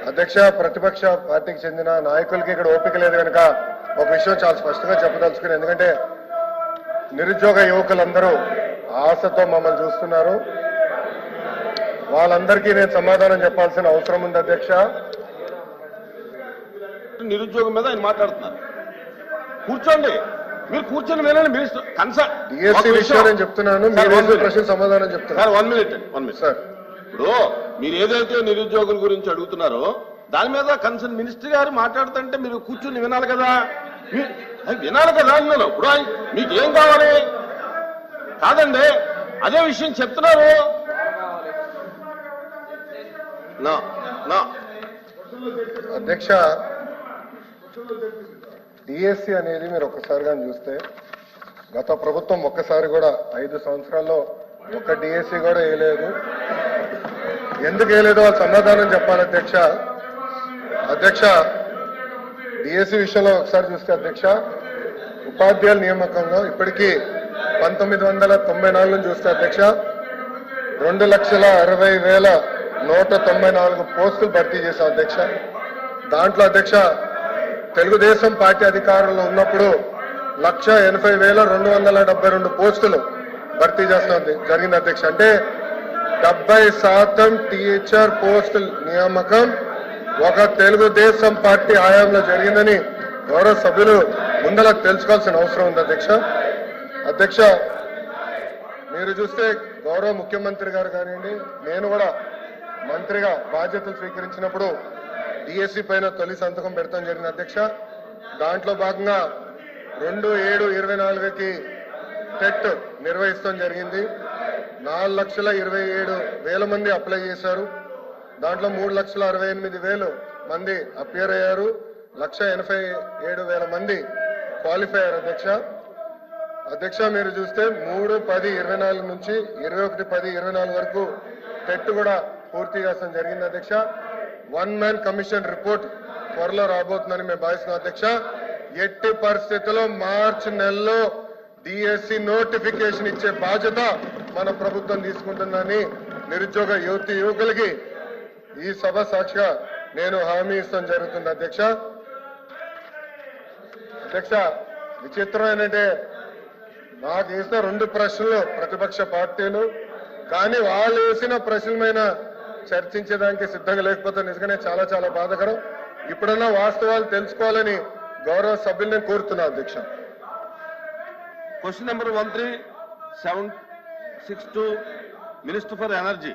అధ్యక్ష, ప్రతిపక్ష పార్టీకి చెందిన నాయకులకి ఇక్కడ ఓపిక లేదు కనుక ఒక విషయం చాలా స్పష్టంగా చెప్పదలుచుకుని, ఎందుకంటే నిరుద్యోగ యువకులందరూ ఆశతో మమ్మల్ని చూస్తున్నారు. వాళ్ళందరికీ నేను సమాధానం చెప్పాల్సిన అవసరం ఉంది అధ్యక్ష. నిరుద్యోగం మీద ఆయన మాట్లాడుతున్నారు. కూర్చోండి, మీరు కూర్చొని వినండి. మినిస్టర్ డిఎస్సీ విషయం నేను చెప్తున్నాను, మీరు ప్రశ్న సమాధానం చెప్తున్నారు. 1 minute సార్. ఇప్పుడు మీరు ఏదైతే నిరుద్యోగుల గురించి అడుగుతున్నారో దాని మీద కన్సర్న్ మినిస్టర్ గారు మాట్లాడుతుంటే మీరు కూర్చొని వినాలి కదా. వినాలి కదా అన్నాను. ఇప్పుడు మీకు ఏం కావాలి? కాదండి, అదే విషయం చెప్తున్నారు. అధ్యక్ష, డిఎస్సీ అనేది మీరు ఒక్కసారిగా చూస్తే గత ప్రభుత్వం ఒక్కసారి కూడా 5 సంవత్సరాల్లో ఒక్క డిఎస్సీ కూడా వేయలేదు. ఎందుకు వేయలేదో వాళ్ళు సమాధానం చెప్పాలి అధ్యక్ష. అధ్యక్ష, డిఎస్సీ విషయంలో ఒకసారి చూస్తే అధ్యక్ష, ఉపాధ్యాయుల నియామకంలో ఇప్పటికీ 1994 నుంచి చూస్తే అధ్యక్ష 2,60,194 పోస్టులు భర్తీ చేశాం అధ్యక్ష. దాంట్లో అధ్యక్ష తెలుగుదేశం పార్టీ అధికారంలో ఉన్నప్పుడు 1,80,272 పోస్టులు భర్తీ చేస్తాం జరిగింది అధ్యక్ష. అంటే 70% టీచర్ పోస్టుల నియామకం ఒక తెలుగుదేశం పార్టీ హయాంలో జరిగిందని గౌరవ సభ్యులు ముందర తెలుసుకోవాల్సిన అవసరం ఉంది అధ్యక్ష. అధ్యక్ష, మీరు చూస్తే గౌరవ ముఖ్యమంత్రి గారు కానివ్వండి, నేను కూడా మంత్రిగా బాధ్యతలు స్వీకరించినప్పుడు డిఎస్సీ పైన తొలి సంతకం పెడతాం జరిగింది అధ్యక్ష. దాంట్లో భాగంగా 2/7/24కి టెట్ నిర్వహిస్తాం జరిగింది. 4,27,000 మంది అప్లై చేశారు. దాంట్లో 3,68,000 మంది అపియర్ అయ్యారు. 1,87,000 మంది క్వాలిఫై అయ్యారు అధ్యక్ష. అధ్యక్ష, మీరు చూస్తే 3/10/24 నుంచి 21/10/24 వరకు టెట్ కూడా పూర్తి చేస్తాం జరిగింది అధ్యక్ష. 1 మ్యాన్ కమిషన్ రిపోర్ట్ త్వరలో రాబోతుందని మేము భావిస్తున్నాం అధ్యక్ష. ఎట్టి పరిస్థితుల్లో మార్చి నెలలో డిఎస్సి నోటిఫికేషన్ ఇచ్చే బాధ్యత మన ప్రభుత్వం తీసుకుంటుందని నిరుద్యోగ యువకులకి ఈ సభ సాక్షిగా నేను హామీ ఇస్తాం జరుగుతుంది అధ్యక్ష. అధ్యక్ష, విచిత్రం ఏంటంటే నాకు వేసిన 2 ప్రశ్నలు ప్రతిపక్ష పార్టీలు, కానీ వాళ్ళు వేసిన ప్రశ్నల మీద చర్చించడానికి సిద్ధంగా లేకపోతే నిజంగానే చాలా చాలా బాధాకరం. ఇప్పుడన్నా వాస్తవాలు తెలుసుకోవాలని గౌరవ సభ్యుల్ని కోరుతున్నా అధ్యక్ష. Question number 13762 minister for energy.